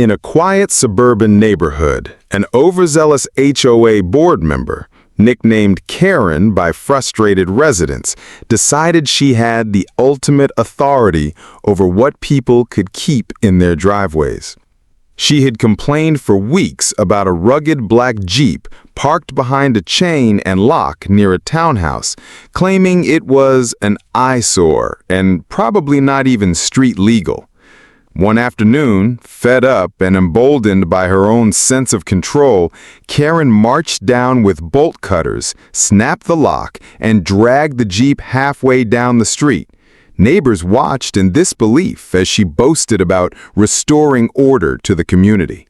In a quiet suburban neighborhood, an overzealous HOA board member, nicknamed Karen by frustrated residents, decided she had the ultimate authority over what people could keep in their driveways. She had complained for weeks about a rugged black Jeep parked behind a chain and lock near a townhouse, claiming it was an eyesore and probably not even street legal. One afternoon, fed up and emboldened by her own sense of control, Karen marched down with bolt cutters, snapped the lock, and dragged the Jeep halfway down the street. Neighbors watched in disbelief as she boasted about restoring order to the community.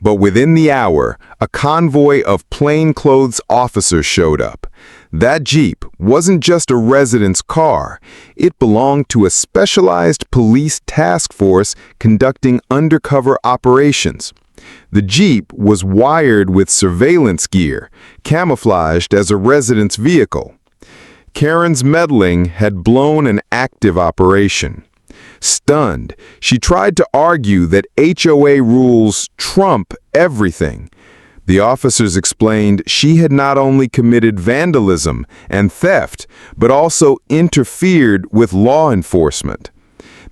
But within the hour, a convoy of plainclothes officers showed up. That Jeep wasn't just a resident's car. It belonged to a specialized police task force conducting undercover operations. The Jeep was wired with surveillance gear, camouflaged as a resident's vehicle. Karen's meddling had blown an active operation. Stunned, she tried to argue that HOA rules trump everything. The officers explained she had not only committed vandalism and theft, but also interfered with law enforcement.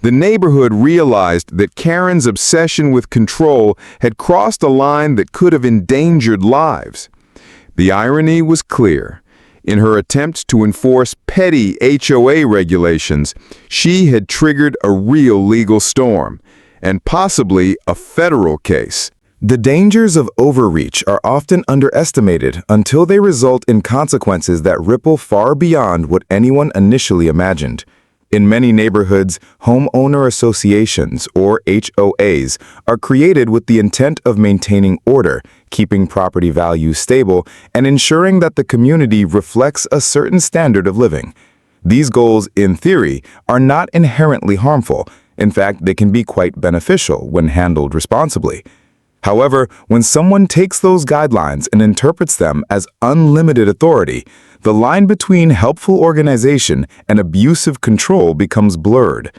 The neighborhood realized that Karen's obsession with control had crossed a line that could have endangered lives. The irony was clear. In her attempt to enforce petty HOA regulations, she had triggered a real legal storm, and possibly a federal case. The dangers of overreach are often underestimated until they result in consequences that ripple far beyond what anyone initially imagined. In many neighborhoods, homeowner associations, or HOAs, are created with the intent of maintaining order, keeping property values stable, and ensuring that the community reflects a certain standard of living. These goals, in theory, are not inherently harmful. In fact, they can be quite beneficial when handled responsibly. However, when someone takes those guidelines and interprets them as unlimited authority, the line between helpful organization and abusive control becomes blurred.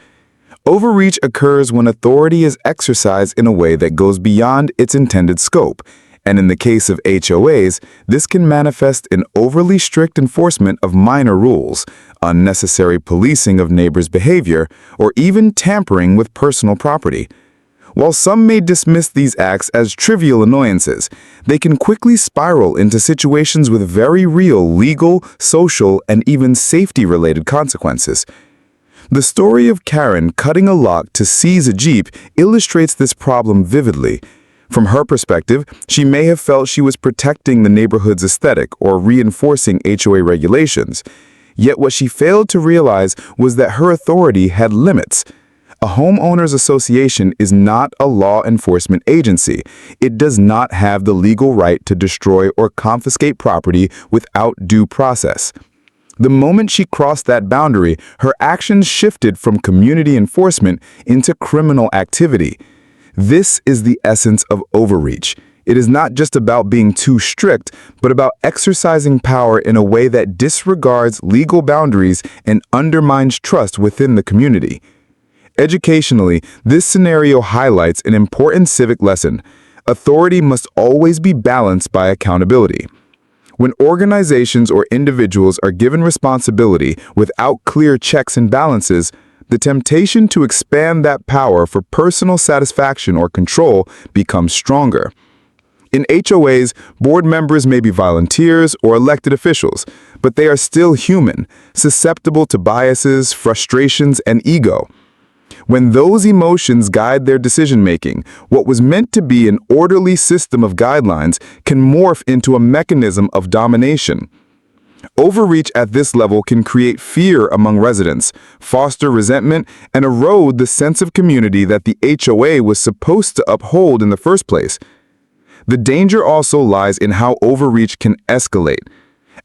Overreach occurs when authority is exercised in a way that goes beyond its intended scope, and in the case of HOAs, this can manifest in overly strict enforcement of minor rules, unnecessary policing of neighbors' behavior, or even tampering with personal property. While some may dismiss these acts as trivial annoyances, they can quickly spiral into situations with very real legal, social, and even safety-related consequences. The story of Karen cutting a lock to seize a Jeep illustrates this problem vividly. From her perspective, she may have felt she was protecting the neighborhood's aesthetic or reinforcing HOA regulations. Yet what she failed to realize was that her authority had limits. A homeowners association is not a law enforcement agency. It does not have the legal right to destroy or confiscate property without due process. The moment she crossed that boundary, her actions shifted from community enforcement into criminal activity. This is the essence of overreach. It is not just about being too strict, but about exercising power in a way that disregards legal boundaries and undermines trust within the community. Educationally, this scenario highlights an important civic lesson. Authority must always be balanced by accountability. When organizations or individuals are given responsibility without clear checks and balances, the temptation to expand that power for personal satisfaction or control becomes stronger. In HOAs, board members may be volunteers or elected officials, but they are still human, susceptible to biases, frustrations, and ego. When those emotions guide their decision-making, what was meant to be an orderly system of guidelines can morph into a mechanism of domination. Overreach at this level can create fear among residents, foster resentment, and erode the sense of community that the HOA was supposed to uphold in the first place. The danger also lies in how overreach can escalate.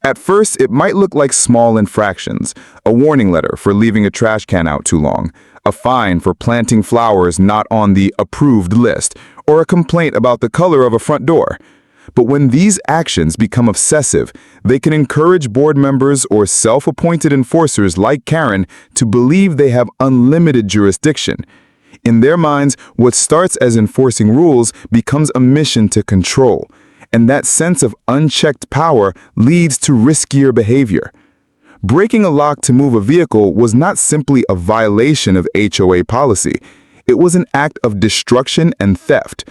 At first, it might look like small infractions, a warning letter for leaving a trash can out too long, a fine for planting flowers not on the approved list, or a complaint about the color of a front door. But when these actions become obsessive, they can encourage board members or self-appointed enforcers like Karen to believe they have unlimited jurisdiction. In their minds, what starts as enforcing rules becomes a mission to control, and that sense of unchecked power leads to riskier behavior. Breaking a lock to move a vehicle was not simply a violation of HOA policy. It was an act of destruction and theft.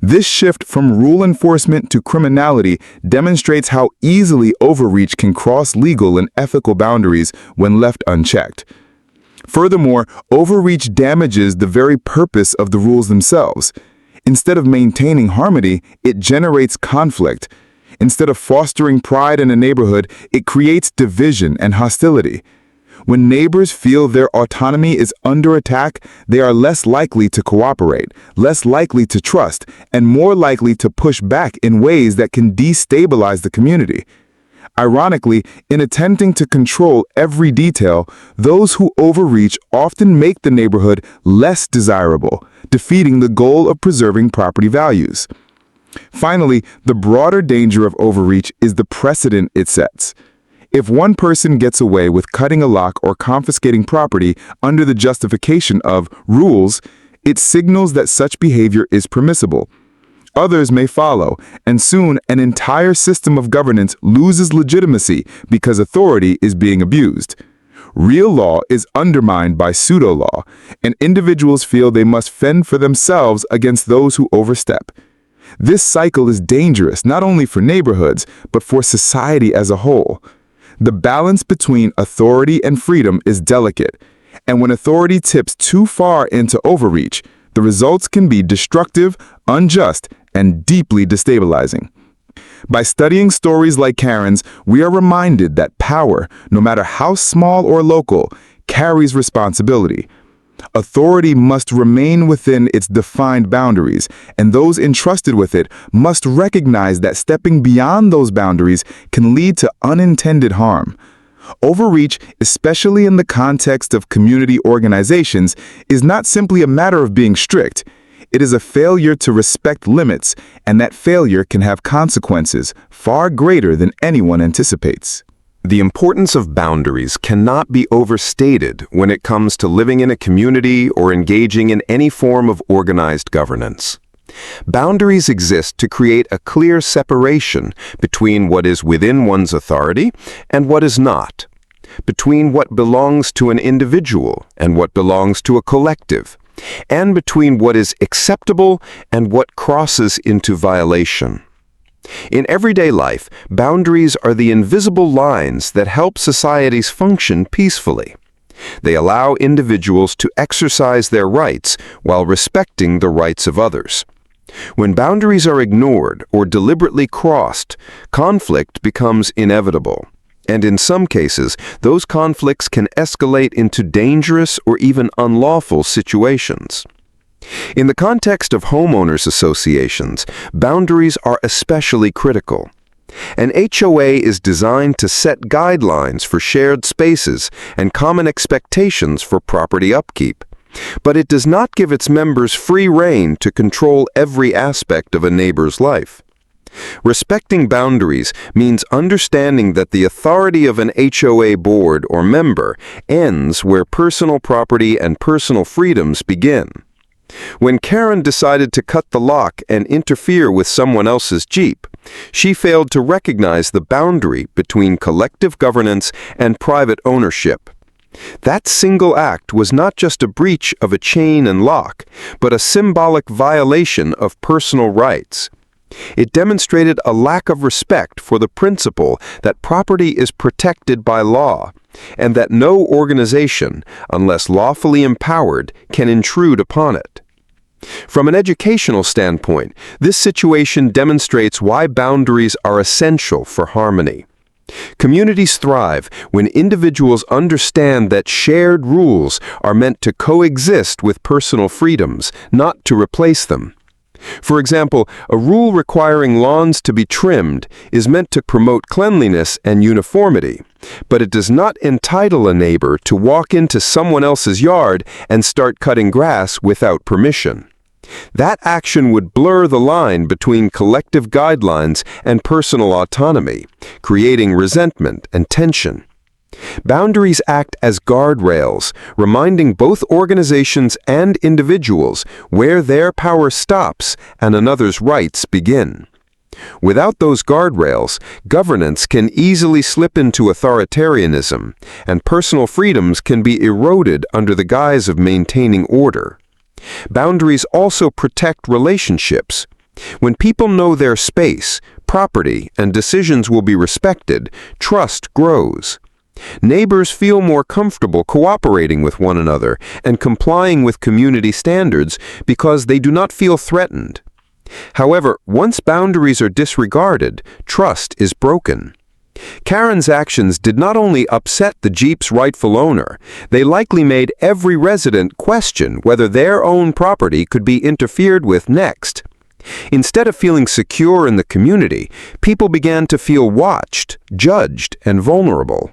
This shift from rule enforcement to criminality demonstrates how easily overreach can cross legal and ethical boundaries when left unchecked. Furthermore, overreach damages the very purpose of the rules themselves. Instead of maintaining harmony, it generates conflict. Instead of fostering pride in a neighborhood, it creates division and hostility. When neighbors feel their autonomy is under attack, they are less likely to cooperate, less likely to trust, and more likely to push back in ways that can destabilize the community. Ironically, in attempting to control every detail, those who overreach often make the neighborhood less desirable, defeating the goal of preserving property values. Finally, the broader danger of overreach is the precedent it sets. If one person gets away with cutting a lock or confiscating property under the justification of rules, it signals that such behavior is permissible. Others may follow, and soon an entire system of governance loses legitimacy because authority is being abused. Real law is undermined by pseudo-law, and individuals feel they must fend for themselves against those who overstep. This cycle is dangerous not only for neighborhoods, but for society as a whole. The balance between authority and freedom is delicate, and when authority tips too far into overreach, the results can be destructive, unjust, and deeply destabilizing. By studying stories like Karen's, we are reminded that power, no matter how small or local, carries responsibility. Authority must remain within its defined boundaries, and those entrusted with it must recognize that stepping beyond those boundaries can lead to unintended harm. Overreach, especially in the context of community organizations, is not simply a matter of being strict. It is a failure to respect limits, and that failure can have consequences far greater than anyone anticipates. The importance of boundaries cannot be overstated when it comes to living in a community or engaging in any form of organized governance. Boundaries exist to create a clear separation between what is within one's authority and what is not, between what belongs to an individual and what belongs to a collective, and between what is acceptable and what crosses into violation. In everyday life, boundaries are the invisible lines that help societies function peacefully. They allow individuals to exercise their rights while respecting the rights of others. When boundaries are ignored or deliberately crossed, conflict becomes inevitable. And in some cases, those conflicts can escalate into dangerous or even unlawful situations. In the context of homeowners associations, boundaries are especially critical. An HOA is designed to set guidelines for shared spaces and common expectations for property upkeep, but it does not give its members free rein to control every aspect of a neighbor's life. Respecting boundaries means understanding that the authority of an HOA board or member ends where personal property and personal freedoms begin. When Karen decided to cut the lock and interfere with someone else's Jeep, she failed to recognize the boundary between collective governance and private ownership. That single act was not just a breach of a chain and lock, but a symbolic violation of personal rights. It demonstrated a lack of respect for the principle that property is protected by law, and that no organization, unless lawfully empowered, can intrude upon it. From an educational standpoint, this situation demonstrates why boundaries are essential for harmony. Communities thrive when individuals understand that shared rules are meant to coexist with personal freedoms, not to replace them. For example, a rule requiring lawns to be trimmed is meant to promote cleanliness and uniformity, but it does not entitle a neighbor to walk into someone else's yard and start cutting grass without permission. That action would blur the line between collective guidelines and personal autonomy, creating resentment and tension. Boundaries act as guardrails, reminding both organizations and individuals where their power stops and another's rights begin. Without those guardrails, governance can easily slip into authoritarianism, and personal freedoms can be eroded under the guise of maintaining order. Boundaries also protect relationships. When people know their space, property, and decisions will be respected, trust grows. Neighbors feel more comfortable cooperating with one another and complying with community standards because they do not feel threatened. However, once boundaries are disregarded, trust is broken. Karen's actions did not only upset the Jeep's rightful owner, they likely made every resident question whether their own property could be interfered with next. Instead of feeling secure in the community, people began to feel watched, judged, and vulnerable.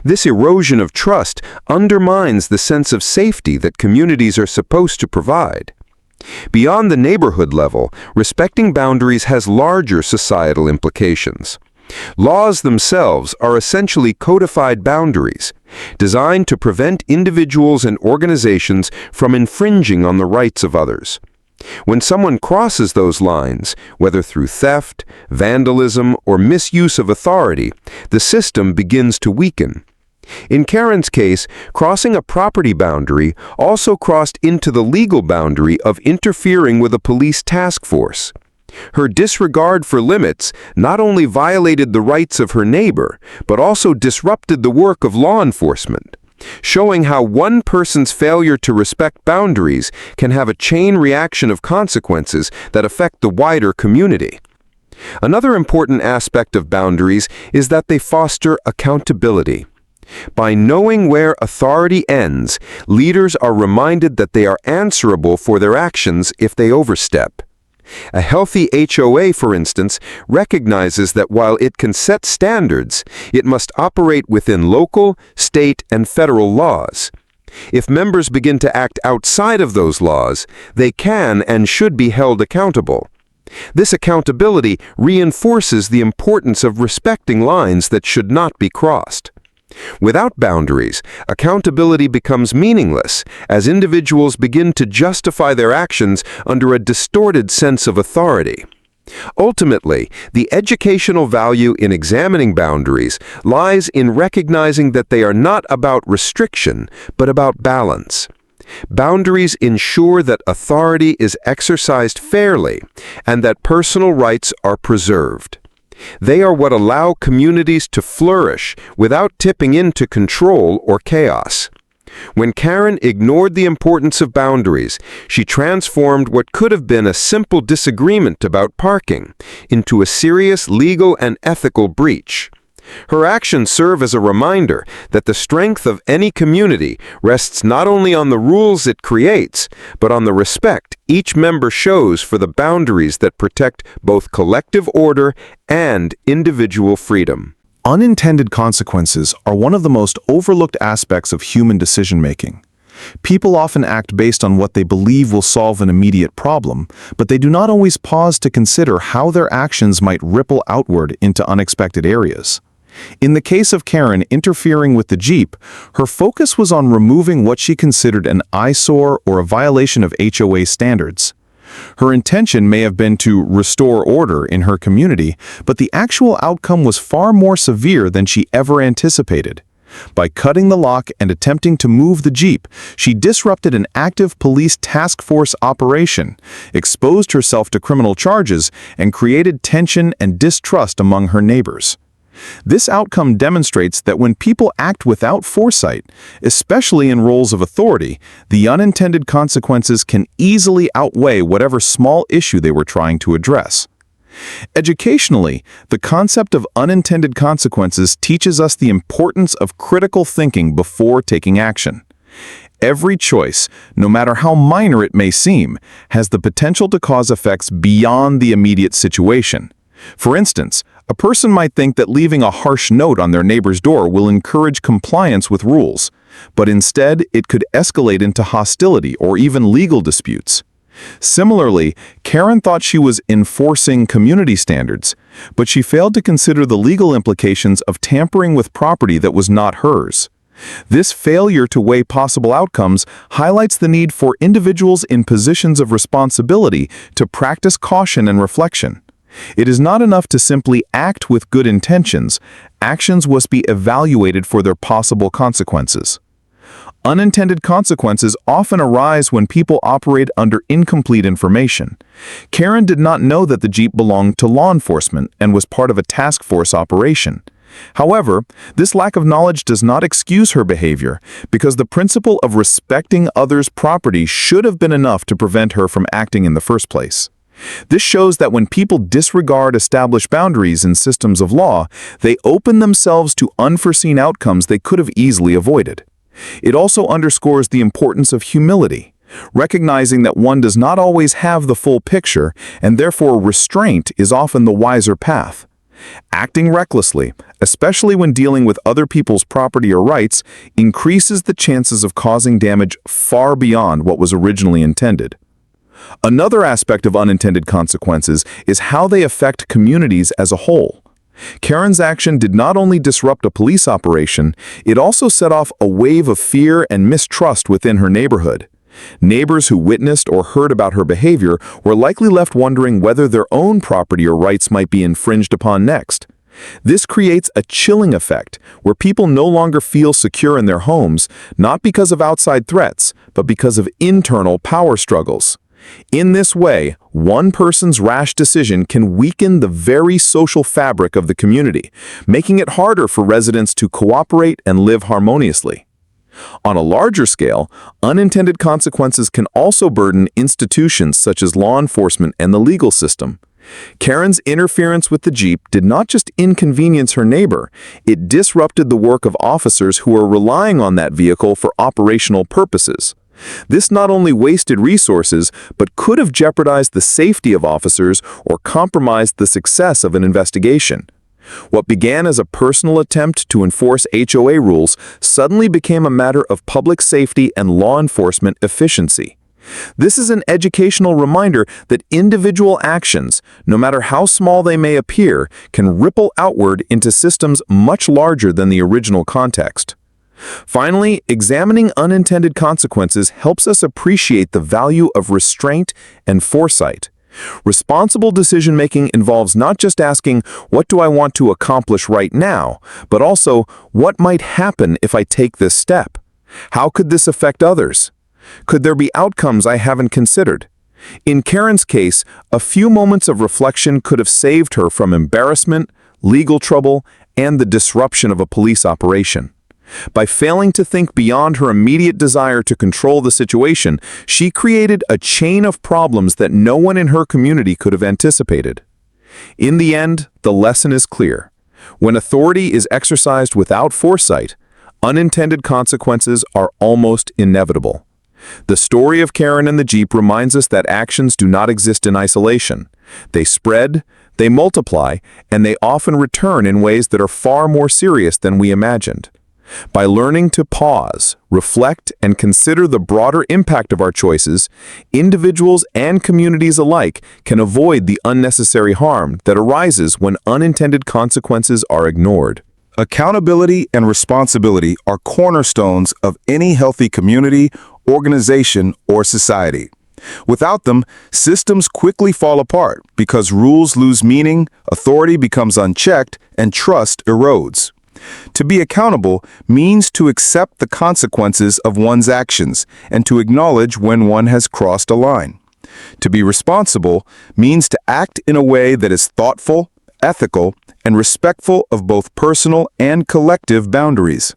This erosion of trust undermines the sense of safety that communities are supposed to provide. Beyond the neighborhood level, respecting boundaries has larger societal implications. Laws themselves are essentially codified boundaries, designed to prevent individuals and organizations from infringing on the rights of others. When someone crosses those lines, whether through theft, vandalism, or misuse of authority, the system begins to weaken. In Karen's case, crossing a property boundary also crossed into the legal boundary of interfering with a police task force. Her disregard for limits not only violated the rights of her neighbor, but also disrupted the work of law enforcement, showing how one person's failure to respect boundaries can have a chain reaction of consequences that affect the wider community. Another important aspect of boundaries is that they foster accountability. By knowing where authority ends, leaders are reminded that they are answerable for their actions if they overstep. A healthy HOA, for instance, recognizes that while it can set standards, it must operate within local, state, and federal laws. If members begin to act outside of those laws, they can and should be held accountable. This accountability reinforces the importance of respecting lines that should not be crossed. Without boundaries, accountability becomes meaningless as individuals begin to justify their actions under a distorted sense of authority. Ultimately, the educational value in examining boundaries lies in recognizing that they are not about restriction, but about balance. Boundaries ensure that authority is exercised fairly and that personal rights are preserved. They are what allow communities to flourish without tipping into control or chaos. When Karen ignored the importance of boundaries, she transformed what could have been a simple disagreement about parking into a serious legal and ethical breach. Her actions serve as a reminder that the strength of any community rests not only on the rules it creates, but on the respect each member shows for the boundaries that protect both collective order and individual freedom. Unintended consequences are one of the most overlooked aspects of human decision-making. People often act based on what they believe will solve an immediate problem, but they do not always pause to consider how their actions might ripple outward into unexpected areas. In the case of Karen interfering with the Jeep, her focus was on removing what she considered an eyesore or a violation of HOA standards. Her intention may have been to restore order in her community, but the actual outcome was far more severe than she ever anticipated. By cutting the lock and attempting to move the Jeep, she disrupted an active police task force operation, exposed herself to criminal charges, and created tension and distrust among her neighbors. This outcome demonstrates that when people act without foresight, especially in roles of authority, the unintended consequences can easily outweigh whatever small issue they were trying to address. Educationally, the concept of unintended consequences teaches us the importance of critical thinking before taking action. Every choice, no matter how minor it may seem, has the potential to cause effects beyond the immediate situation. For instance, a person might think that leaving a harsh note on their neighbor's door will encourage compliance with rules, but instead it could escalate into hostility or even legal disputes. Similarly, Karen thought she was enforcing community standards, but she failed to consider the legal implications of tampering with property that was not hers. This failure to weigh possible outcomes highlights the need for individuals in positions of responsibility to practice caution and reflection. It is not enough to simply act with good intentions. Actions must be evaluated for their possible consequences. Unintended consequences often arise when people operate under incomplete information. Karen did not know that the Jeep belonged to law enforcement and was part of a task force operation. However, this lack of knowledge does not excuse her behavior, because the principle of respecting others' property should have been enough to prevent her from acting in the first place. This shows that when people disregard established boundaries and systems of law, they open themselves to unforeseen outcomes they could have easily avoided. It also underscores the importance of humility, recognizing that one does not always have the full picture, and therefore restraint is often the wiser path. Acting recklessly, especially when dealing with other people's property or rights, increases the chances of causing damage far beyond what was originally intended. Another aspect of unintended consequences is how they affect communities as a whole. Karen's action did not only disrupt a police operation, it also set off a wave of fear and mistrust within her neighborhood. Neighbors who witnessed or heard about her behavior were likely left wondering whether their own property or rights might be infringed upon next. This creates a chilling effect where people no longer feel secure in their homes, not because of outside threats, but because of internal power struggles. In this way, one person's rash decision can weaken the very social fabric of the community, making it harder for residents to cooperate and live harmoniously. On a larger scale, unintended consequences can also burden institutions such as law enforcement and the legal system. Karen's interference with the Jeep did not just inconvenience her neighbor, it disrupted the work of officers who were relying on that vehicle for operational purposes. This not only wasted resources, but could have jeopardized the safety of officers or compromised the success of an investigation. What began as a personal attempt to enforce HOA rules suddenly became a matter of public safety and law enforcement efficiency. This is an educational reminder that individual actions, no matter how small they may appear, can ripple outward into systems much larger than the original context. Finally, examining unintended consequences helps us appreciate the value of restraint and foresight. Responsible decision-making involves not just asking, what do I want to accomplish right now, but also, what might happen if I take this step? How could this affect others? Could there be outcomes I haven't considered? In Karen's case, a few moments of reflection could have saved her from embarrassment, legal trouble, and the disruption of a police operation. By failing to think beyond her immediate desire to control the situation, she created a chain of problems that no one in her community could have anticipated. In the end, the lesson is clear. When authority is exercised without foresight, unintended consequences are almost inevitable. The story of Karen and the Jeep reminds us that actions do not exist in isolation. They spread, they multiply, and they often return in ways that are far more serious than we imagined. By learning to pause, reflect, and consider the broader impact of our choices, individuals and communities alike can avoid the unnecessary harm that arises when unintended consequences are ignored. Accountability and responsibility are cornerstones of any healthy community, organization, or society. Without them, systems quickly fall apart because rules lose meaning, authority becomes unchecked, and trust erodes. To be accountable means to accept the consequences of one's actions and to acknowledge when one has crossed a line. To be responsible means to act in a way that is thoughtful, ethical, and respectful of both personal and collective boundaries.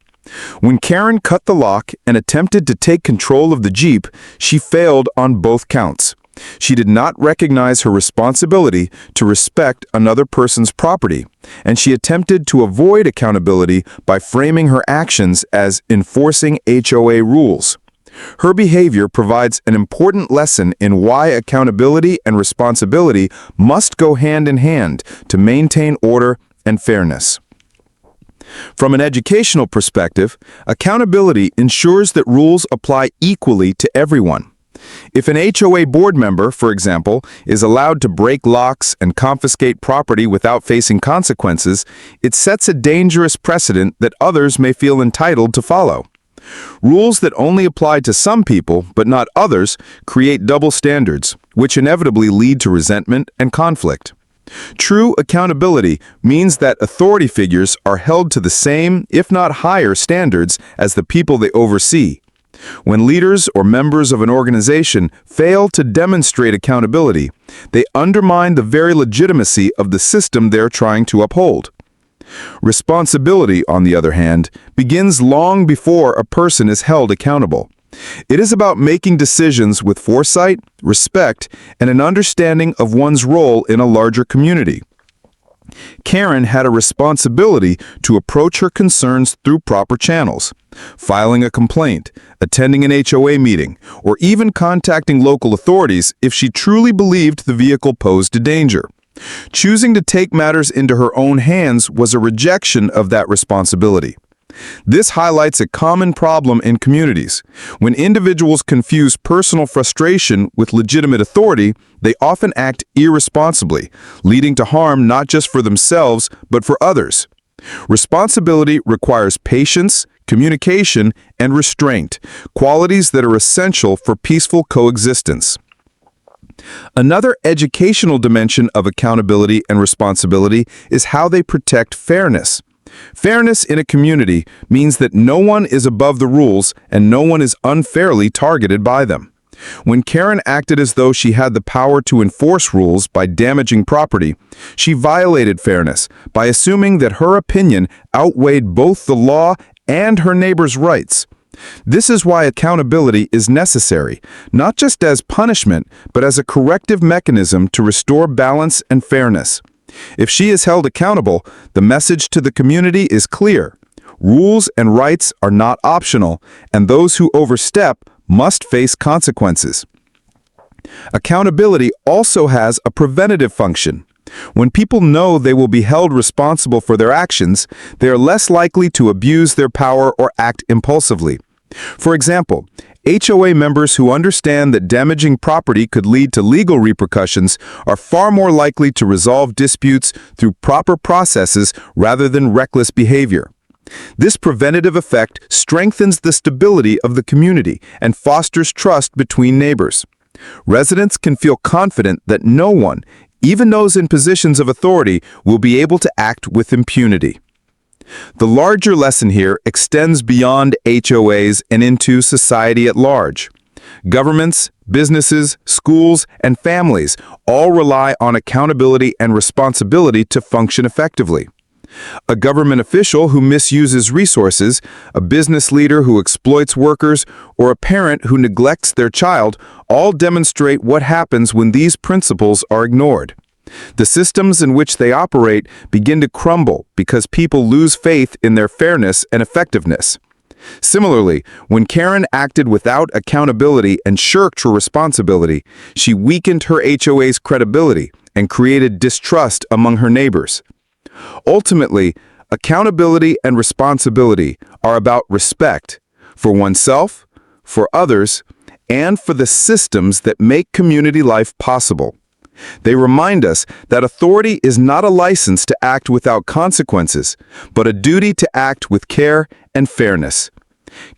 When Karen cut the lock and attempted to take control of the Jeep, she failed on both counts. She did not recognize her responsibility to respect another person's property, and she attempted to avoid accountability by framing her actions as enforcing HOA rules. Her behavior provides an important lesson in why accountability and responsibility must go hand in hand to maintain order and fairness. From an educational perspective, accountability ensures that rules apply equally to everyone. If an HOA board member, for example, is allowed to break locks and confiscate property without facing consequences, it sets a dangerous precedent that others may feel entitled to follow. Rules that only apply to some people, but not others, create double standards, which inevitably lead to resentment and conflict. True accountability means that authority figures are held to the same, if not higher, standards as the people they oversee. When leaders or members of an organization fail to demonstrate accountability, they undermine the very legitimacy of the system they're trying to uphold. Responsibility, on the other hand, begins long before a person is held accountable. It is about making decisions with foresight, respect, and an understanding of one's role in a larger community. Karen had a responsibility to approach her concerns through proper channels, filing a complaint, attending an HOA meeting, or even contacting local authorities if she truly believed the vehicle posed a danger. Choosing to take matters into her own hands was a rejection of that responsibility. This highlights a common problem in communities. When individuals confuse personal frustration with legitimate authority, they often act irresponsibly, leading to harm not just for themselves, but for others. Responsibility requires patience, communication, and restraint, qualities that are essential for peaceful coexistence. Another educational dimension of accountability and responsibility is how they protect fairness. Fairness in a community means that no one is above the rules and no one is unfairly targeted by them. When Karen acted as though she had the power to enforce rules by damaging property, she violated fairness by assuming that her opinion outweighed both the law and her neighbor's rights. This is why accountability is necessary, not just as punishment, but as a corrective mechanism to restore balance and fairness. If she is held accountable, the message to the community is clear. Rules and rights are not optional, and those who overstep must face consequences. Accountability also has a preventative function. When people know they will be held responsible for their actions, they are less likely to abuse their power or act impulsively. For example, HOA members who understand that damaging property could lead to legal repercussions are far more likely to resolve disputes through proper processes rather than reckless behavior. This preventative effect strengthens the stability of the community and fosters trust between neighbors. Residents can feel confident that no one, even those in positions of authority, will be able to act with impunity. The larger lesson here extends beyond HOAs and into society at large. Governments, businesses, schools, and families all rely on accountability and responsibility to function effectively. A government official who misuses resources, a business leader who exploits workers, or a parent who neglects their child all demonstrate what happens when these principles are ignored. The systems in which they operate begin to crumble because people lose faith in their fairness and effectiveness. Similarly, when Karen acted without accountability and shirked her responsibility, she weakened her HOA's credibility and created distrust among her neighbors. Ultimately, accountability and responsibility are about respect for oneself, for others, and for the systems that make community life possible. They remind us that authority is not a license to act without consequences, but a duty to act with care and fairness.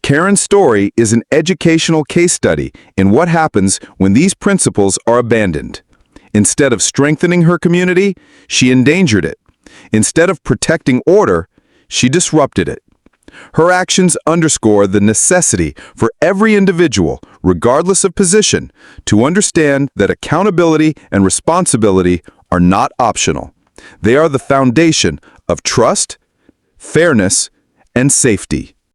Karen's story is an educational case study in what happens when these principles are abandoned. Instead of strengthening her community, she endangered it. Instead of protecting order, she disrupted it. Her actions underscore the necessity for every individual, regardless of position, to understand that accountability and responsibility are not optional. They are the foundation of trust, fairness, and safety.